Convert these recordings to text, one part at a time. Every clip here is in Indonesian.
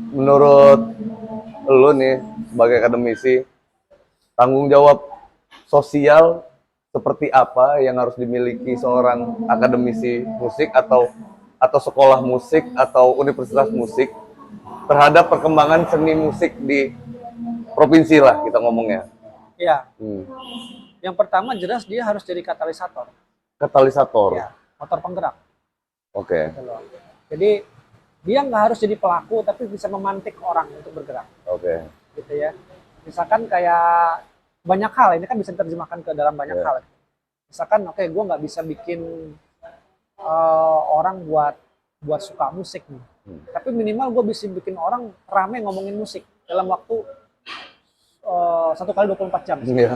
menurut lu nih sebagai akademisi, tanggung jawab sosial seperti apa yang harus dimiliki seorang akademisi musik atau sekolah musik atau universitas musik terhadap perkembangan seni musik di provinsi lah kita ngomongnya. Ya, Hmm. yang pertama jelas dia harus jadi katalisator. Katalisator. Ya, motor penggerak. Oke. Gitu loh. Jadi dia nggak harus jadi pelaku tapi bisa memantik orang untuk bergerak. Oke. Gitu ya. Misalkan kayak banyak hal, ini kan bisa diterjemahkan ke dalam banyak hal. Misalkan oke, gue nggak bisa bikin orang buat suka musik nih. Tapi minimal gue bisa bikin orang rame ngomongin musik dalam waktu 1 kali 24 jam. Iya.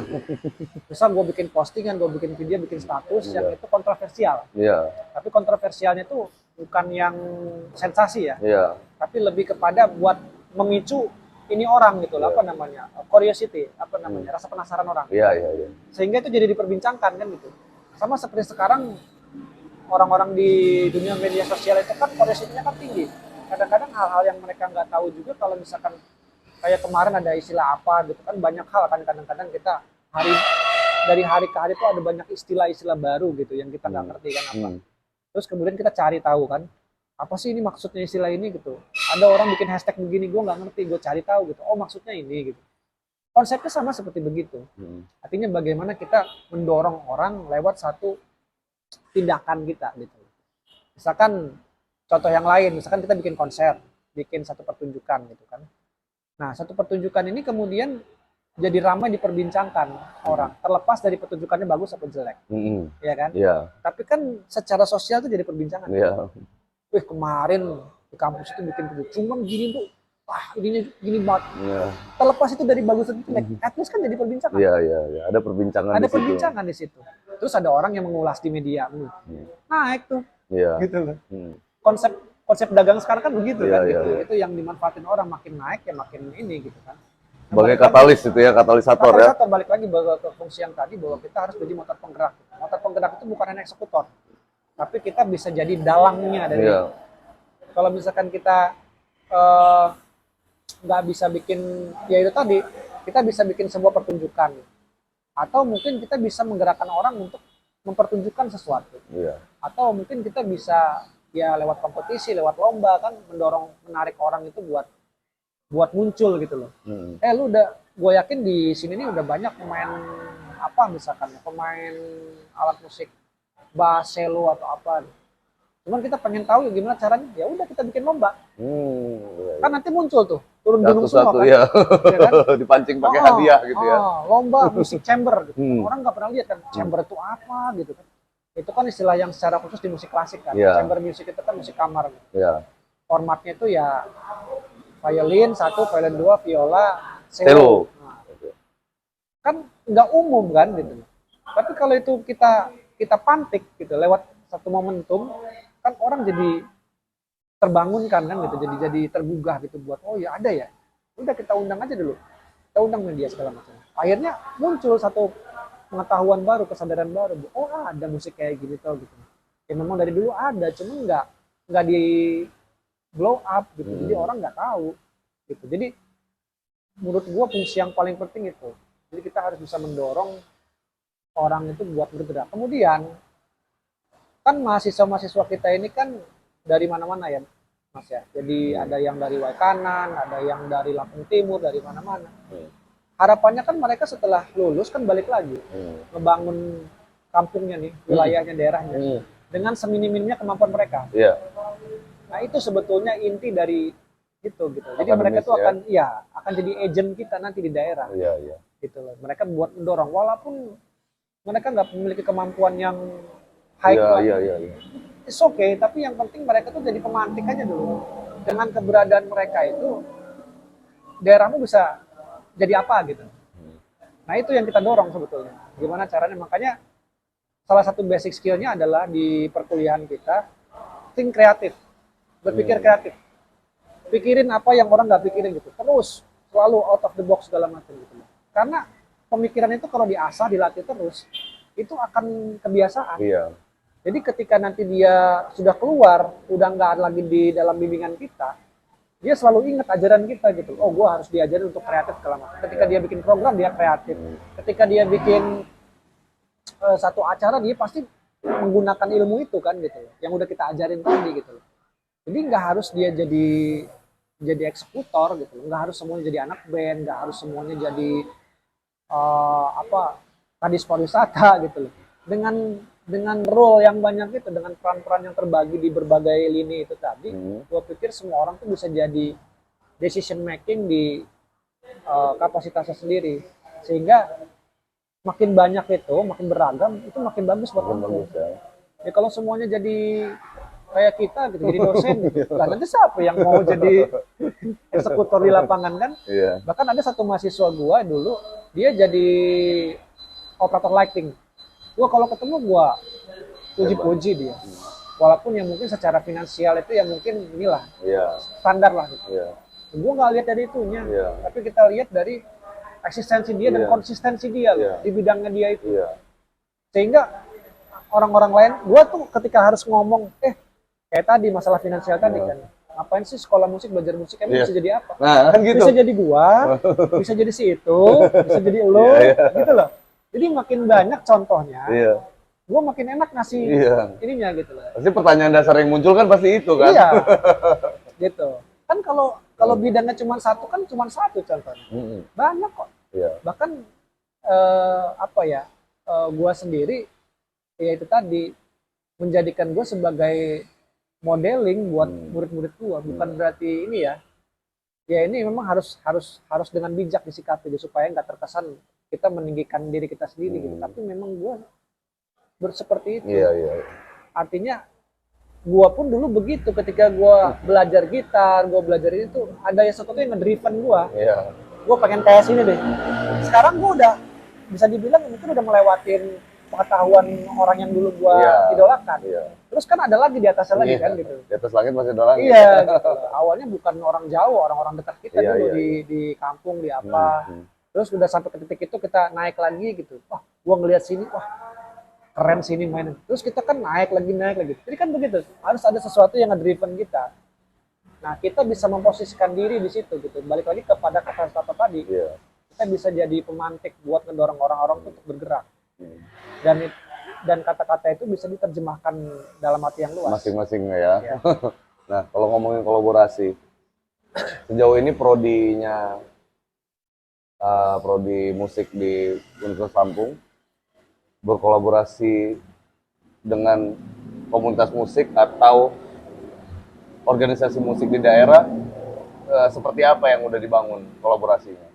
Misal gue bikin postingan, gue bikin video, bikin status yang itu kontroversial. Iya. Tapi kontroversialnya itu bukan yang sensasi ya, Iya. tapi lebih kepada buat memicu ini orang gitu lah, apa namanya, curiosity, apa namanya, rasa penasaran orang. Iya, iya, iya. Sehingga itu jadi diperbincangkan kan gitu. Sama seperti sekarang orang-orang di dunia media sosial itu kan curiosity-nya kan tinggi. Kadang-kadang hal-hal yang mereka nggak tahu juga, kalau misalkan kayak kemarin ada istilah apa gitu kan, banyak hal kan, kadang-kadang kita dari hari ke hari itu ada banyak istilah-istilah baru gitu yang kita nggak ngerti kan apa. Terus kemudian kita cari tahu kan, apa sih ini maksudnya istilah ini gitu. Ada orang bikin hashtag begini, gue nggak ngerti, gue cari tahu gitu. Oh maksudnya ini gitu. Konsepnya sama seperti begitu. Artinya bagaimana kita mendorong orang lewat satu tindakan kita gitu. Misalkan contoh yang lain, misalkan kita bikin konser, bikin satu pertunjukan gitu kan. Nah satu pertunjukan ini kemudian jadi ramai diperbincangkan orang, terlepas dari pertunjukannya bagus atau jelek, ya kan? Iya. Tapi kan secara sosial itu jadi perbincangan. Iya. Wih kemarin di kampus itu bikin video, cuman gini tuh, wah ini gini banget. Iya. Terlepas itu dari bagus atau jelek, at least kan jadi perbincangan. Iya, iya, iya. Ada perbincangan Ada di situ. perbincangan di situ. Terus ada orang yang mengulas di media, naik tuh, Iya. gitu loh. Konsep dagang sekarang kan begitu Iya, kan, iya, gitu. iya. Itu yang dimanfaatin orang, makin naik ya makin ini gitu kan. Sebagai katalis itu ya, katalisator ya. Katalisator, balik lagi ke fungsi yang tadi bahwa kita harus jadi motor penggerak. Motor penggerak itu bukan hanya eksekutor, tapi kita bisa jadi dalangnya dari. Iya. Kalau misalkan kita nggak bisa bikin, ya itu tadi, kita bisa bikin sebuah pertunjukan, atau mungkin kita bisa menggerakkan orang untuk mempertunjukkan sesuatu, atau mungkin kita bisa ya lewat kompetisi, lewat lomba kan, mendorong, menarik orang itu buat muncul gitu loh. Lu udah, gue yakin di sini nih udah banyak pemain apa misalkan, pemain alat musik bass, cello atau apa. Cuman kita pengen tahu ya gimana caranya, ya udah kita bikin lomba. Kan nanti muncul tuh, turun gunung semua kan. Ya. Ya kan? Dipancing pakai hadiah gitu ya. Lomba musik chamber gitu. Orang nggak pernah lihat kan, chamber itu apa gitu kan. Itu kan istilah yang secara khusus di musik klasik kan. Chamber music itu kan musik kamar. Formatnya itu ya violin 1, violin 2, viola, cello. Nah, kan nggak umum kan gitu. Tapi kalau itu kita pantik gitu lewat satu momentum, kan orang jadi terbangunkan kan gitu, jadi tergugah gitu buat, oh ya ada ya, udah kita undang aja dulu, kita undang media segala macam. Akhirnya muncul satu pengetahuan baru, kesadaran baru, oh ada musik kayak gini tuh gitu. Ya memang dari dulu ada, cuma nggak di blow up gitu, jadi orang nggak tahu gitu. Jadi menurut gua fungsi yang paling penting itu, jadi kita harus bisa mendorong orang itu buat bergerak. Kemudian kan mahasiswa-mahasiswa kita ini kan dari mana-mana ya Mas ya, jadi ada yang dari Waikanan, ada yang dari Lampung Timur, dari mana-mana. Harapannya kan mereka setelah lulus kan balik lagi ngebangun kampungnya nih, wilayahnya, daerahnya, dengan seminim-minimnya kemampuan mereka. Nah itu sebetulnya inti dari itu gitu. Jadi mereka tuh akan akan jadi agent kita nanti di daerah. Gitu loh. Mereka buat mendorong walaupun mereka nggak memiliki kemampuan yang high quality. It's okay, tapi yang penting mereka tuh jadi pemantik aja dulu. Dengan keberadaan mereka itu daerahmu bisa jadi apa gitu. Nah itu yang kita dorong sebetulnya. Gimana caranya? Makanya salah satu basic skillnya adalah di perkuliahan kita think kreatif. Berpikir kreatif, pikirin apa yang orang nggak pikirin gitu, terus selalu out of the box segala macam gitu. Karena pemikiran itu kalau diasah, dilatih terus, itu akan kebiasaan. Jadi ketika nanti dia sudah keluar, udah nggak lagi di dalam bimbingan kita, dia selalu ingat ajaran kita gitu. Oh, gue harus diajarin untuk kreatif segala macam. Ketika dia bikin program dia kreatif. Ketika dia bikin satu acara dia pasti menggunakan ilmu itu kan gitu. Yang udah kita ajarin tadi gitu. Jadi nggak harus dia jadi eksekutor gitu. Nggak harus semuanya jadi anak band, nggak harus semuanya jadi kadis pariwisata gitu loh. Dengan role yang banyak itu, dengan peran-peran yang terbagi di berbagai lini itu tadi, gue pikir semua orang tuh bisa jadi decision making di kapasitasnya sendiri, sehingga makin banyak itu, makin beragam itu makin bagus buat kamu. Ya kalau semuanya jadi kayak kita gitu, jadi dosen gitu, lah nanti siapa yang mau jadi eksekutor di lapangan kan? Bahkan ada satu mahasiswa gue dulu, dia jadi operator lighting. Gua kalau ketemu gua puji-puji dia. Walaupun yang mungkin secara finansial itu ya mungkin inilah standar lah gitu. Gua nggak lihat dari itunya, tapi kita lihat dari eksistensi dia dan konsistensi dia di bidangnya dia itu. Sehingga orang-orang lain, gua tuh ketika harus ngomong, kayak tadi masalah finansial tadi kan, ngapain sih sekolah musik, belajar musik, emang bisa jadi apa? Nah, kan gitu. Bisa jadi gua, bisa jadi si itu, bisa jadi lo, gitu loh. Jadi makin banyak contohnya, gue makin enak ngasih ininya gitu loh. Pasti pertanyaan dasar yang muncul kan pasti itu kan? Iya, gitu. Kan kalau bidangnya cuma satu kan cuma satu contohnya. Banyak kok. Bahkan gue sendiri ya itu tadi menjadikan gue sebagai modeling buat murid-murid gue. Bukan berarti ini ya ini memang harus dengan bijak disikapi supaya nggak terkesan kita meninggikan diri kita sendiri gitu. Tapi memang gue seperti itu. Artinya gue pun dulu begitu ketika gue belajar gitar, gue belajar itu ada sesuatu yang ngedriven gue. Gue pengen kayak sini deh. Sekarang gue udah bisa dibilang mungkin udah melewatin pengetahuan orang yang dulu gue idolakan. Terus kan ada lagi di atasnya lagi kan gitu. Di atas langit masih ada lagi. Gitu. Awalnya bukan orang jauh, orang-orang dekat kita dulu di kampung, di apa. Terus udah sampai ke titik itu kita naik lagi gitu. Wah, gua ngelihat sini, wah keren sini mainnya. Terus kita kan naik lagi. Jadi kan begitu. Harus ada sesuatu yang nge-driven kita. Nah, kita bisa memposisikan diri di situ gitu. Balik lagi kepada kata-kata tadi. Kita bisa jadi pemantik buat ngedorong orang-orang untuk bergerak. Dan kata-kata itu bisa diterjemahkan dalam arti yang luas. Masing-masing ya. Nah, kalau ngomongin kolaborasi, sejauh ini prodi musik di Universitas Lampung berkolaborasi dengan komunitas musik atau organisasi musik di daerah, seperti apa yang udah dibangun kolaborasinya?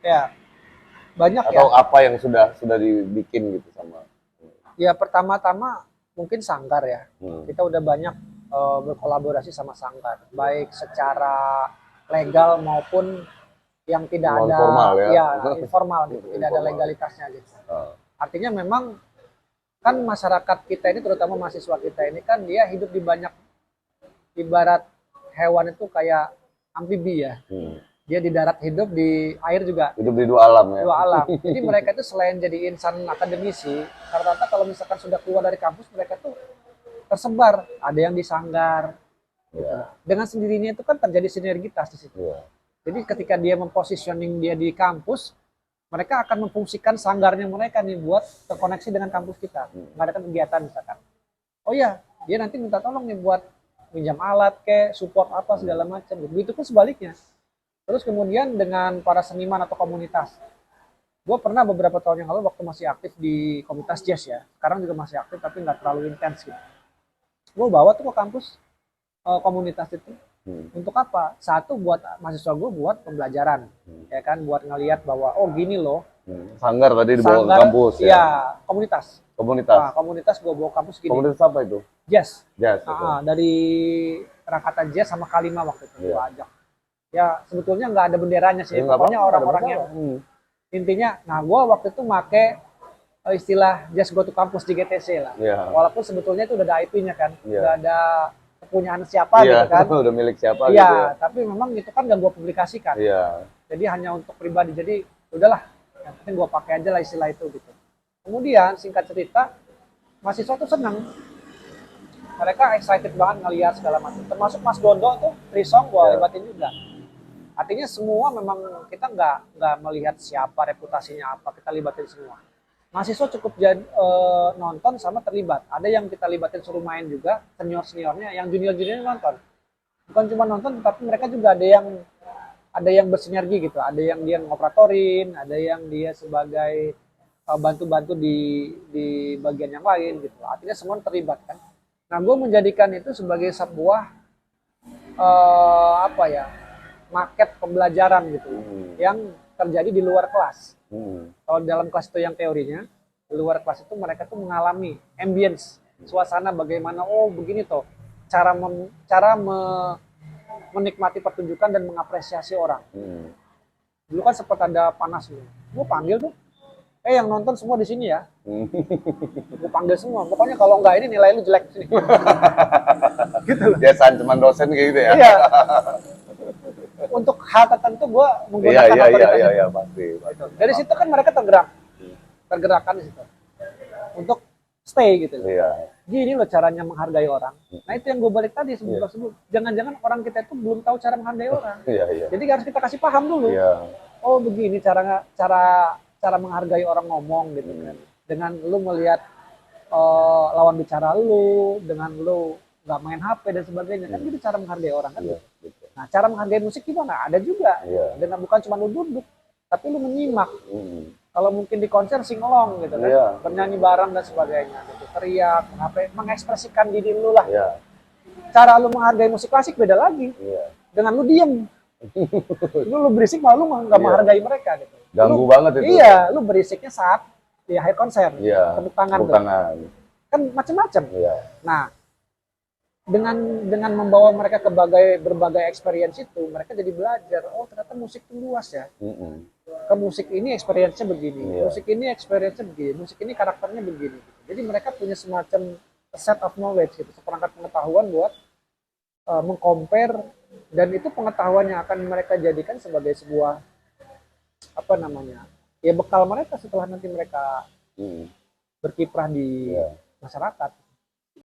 Ya, banyak atau apa yang sudah dibikin gitu sama? Ya pertama-tama mungkin Sanggar ya. Kita udah banyak berkolaborasi sama Sanggar, baik secara legal maupun yang tidak ada formal, informal gitu, tidak ada legalitasnya gitu. Artinya memang kan masyarakat kita ini, terutama mahasiswa kita ini kan dia hidup di banyak, ibarat hewan itu kayak amfibi ya. Dia di darat hidup, di air juga hidup, di dua alam ya. Dua alam. Jadi mereka itu selain jadi insan akademisi, rata-rata kalau misalkan sudah keluar dari kampus mereka tuh tersebar. Ada yang di Sanggar. Gitu. Dengan sendirinya itu kan terjadi sinergitas di situ. Jadi ketika dia mempositioning dia di kampus, mereka akan memfungsikan sanggarnya mereka nih buat terkoneksi dengan kampus kita, mengadakan kegiatan misalkan. Oh ya, dia nanti minta tolong nih buat pinjam alat, support apa segala macam. Begitu pun sebaliknya. Terus kemudian dengan para seniman atau komunitas. Gue pernah beberapa tahun yang lalu waktu masih aktif di komunitas jazz ya. Sekarang juga masih aktif tapi nggak terlalu intens gitu. Gue bawa tuh ke kampus komunitas itu. Untuk apa? Satu, buat mahasiswa gue buat pembelajaran, ya kan, buat ngelihat bahwa oh gini loh. Sanggar tadi dibawa ke kampus ya? Iya, komunitas. Nah, komunitas gue bawa kampus gini. Komunitas apa itu? Jazz. Dari Rakata Jazz sama Kalima waktu itu gue ajak. Ya sebetulnya nggak ada benderanya sih, pokoknya orang-orang yang intinya. Nah, gue waktu itu make istilah Jazz Go to Campus di GTC lah. Walaupun sebetulnya itu udah ada IP-nya kan, udah ada kepunyaan siapa gitu kan. Udah milik siapa gitu ya. Tapi memang itu kan gak gue publikasikan. Jadi hanya untuk pribadi. Jadi udahlah, yang penting gue pakai aja lah istilah itu gitu. Kemudian singkat cerita, mahasiswa tuh senang. mereka excited banget ngelihat segala macam. Termasuk Mas Dondo tuh Trisong gua libatin juga. Artinya semua memang kita nggak melihat siapa reputasinya apa, kita libatin semua. Mahasiswa cukup nonton sama terlibat. Ada yang kita libatin suruh main juga, seniornya, yang juniornya nonton. Bukan cuma nonton, tetapi mereka juga ada yang bersinergi gitu. Ada yang dia ngoperatorin, ada yang dia sebagai bantu-bantu di bagian yang lain gitu. Artinya semua terlibat kan. Nah, gue menjadikan itu sebagai sebuah apa ya, market pembelajaran gitu, yang terjadi di luar kelas. Kalau dalam kelas itu yang teorinya, di luar kelas itu mereka tuh mengalami ambience, suasana bagaimana, oh begini toh, cara menikmati pertunjukan dan mengapresiasi orang. Dulu kan sempat ada panas nih, gue panggil tuh, yang nonton semua di sini ya, gue panggil semua, pokoknya kalau nggak ini nilai lu jelek sini. Gitu loh. Biasaan cuman dosen kayak gitu ya. Iya. Untuk hal tertentu gue menggunakan otoritas. Iya, pasti. Dari situ kan mereka tergerakkan di situ untuk stay gitu. Iya. Gini loh caranya menghargai orang. Nah itu yang gue balik tadi sebelum jangan-jangan orang kita itu belum tahu cara menghargai orang. Iya. Jadi harus kita kasih paham dulu. Iya. Oh begini cara menghargai orang ngomong gitu kan. Dengan lu melihat lawan bicara lu, dengan lu nggak main HP dan sebagainya, kan gitu cara menghargai orang kan. Iya, gitu. Nah cara menghargai musik gimana? Ada juga. Iya. Dengan bukan cuma lu duduk, tapi lu menyimak. Kalau mungkin di konser singelong gitu kan, bernyanyi bareng dan sebagainya, gitu. Teriak, mengekspresikan diri lu lah. Iya. Cara lu menghargai musik klasik beda lagi. Iya. Dengan lu diem, lu berisik malah lu nggak menghargai mereka gitu. Ganggu banget itu. Iya, lu berisiknya saat di akhir konser. Iya. Tepuk tangan. Kan macam-macam. Iya. Nah, dengan membawa mereka ke berbagai experience itu, mereka jadi belajar, oh ternyata musik itu luas ya. Ke musik ini experience-nya begini, musik ini experience-nya begini, musik ini karakternya begini. Jadi mereka punya semacam set of knowledge gitu, seperangkat pengetahuan buat mengcompare, dan itu pengetahuan yang akan mereka jadikan sebagai sebuah apa namanya, ya bekal mereka setelah nanti mereka berkiprah di masyarakat.